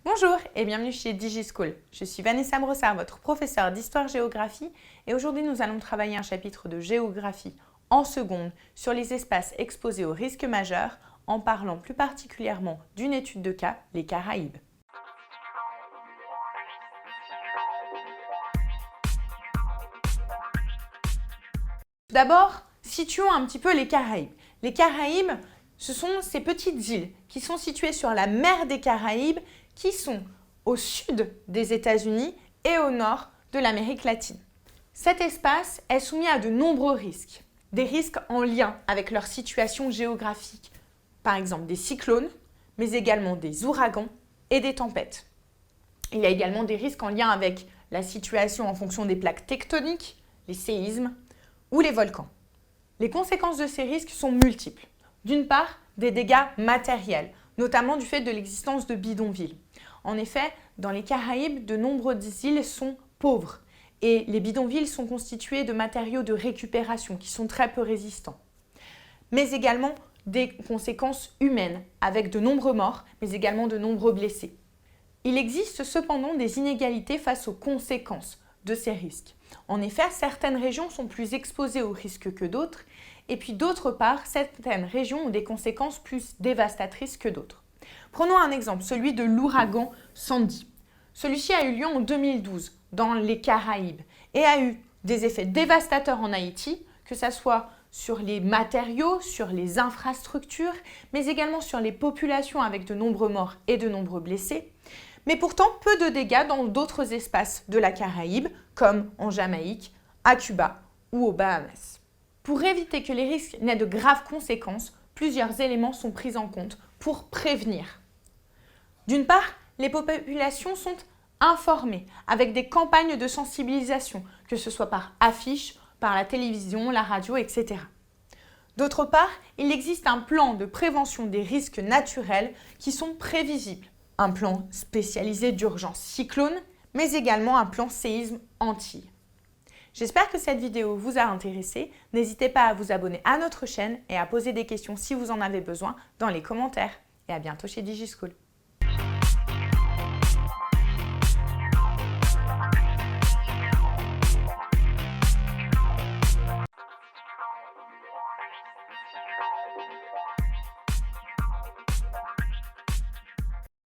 Bonjour et bienvenue chez DigiSchool. Je suis Vanessa Brossard, votre professeure d'histoire-géographie et aujourd'hui nous allons travailler un chapitre de géographie en seconde sur les espaces exposés aux risques majeurs en parlant plus particulièrement d'une étude de cas, les Caraïbes. D'abord, situons un petit peu les Caraïbes. Les Caraïbes, ce sont ces petites îles qui sont situées sur la mer des Caraïbes, qui sont au sud des États-Unis et au nord de l'Amérique latine. Cet espace est soumis à de nombreux risques. Des risques en lien avec leur situation géographique, par exemple des cyclones, mais également des ouragans et des tempêtes. Il y a également des risques en lien avec la situation en fonction des plaques tectoniques, les séismes ou les volcans. Les conséquences de ces risques sont multiples. D'une part, des dégâts matériels, notamment du fait de l'existence de bidonvilles. En effet, dans les Caraïbes, de nombreuses îles sont pauvres et les bidonvilles sont constitués de matériaux de récupération qui sont très peu résistants. Mais également des conséquences humaines avec de nombreux morts, mais également de nombreux blessés. Il existe cependant des inégalités face aux conséquences de ces risques. En effet, certaines régions sont plus exposées aux risques que d'autres, et puis d'autre part, certaines régions ont des conséquences plus dévastatrices que d'autres. Prenons un exemple, celui de l'ouragan Sandy. Celui-ci a eu lieu en 2012 dans les Caraïbes et a eu des effets dévastateurs en Haïti, que ce soit sur les matériaux, sur les infrastructures, mais également sur les populations avec de nombreux morts et de nombreux blessés. Mais pourtant, peu de dégâts dans d'autres espaces de la Caraïbe, comme en Jamaïque, à Cuba ou aux Bahamas. Pour éviter que les risques n'aient de graves conséquences, plusieurs éléments sont pris en compte pour prévenir. D'une part, les populations sont informées avec des campagnes de sensibilisation, que ce soit par affiches, par la télévision, la radio, etc. D'autre part, il existe un plan de prévention des risques naturels qui sont prévisibles. Un plan spécialisé d'urgence cyclone, mais également un plan séisme Antilles. J'espère que cette vidéo vous a intéressé. N'hésitez pas à vous abonner à notre chaîne et à poser des questions si vous en avez besoin dans les commentaires. Et à bientôt chez DigiSchool.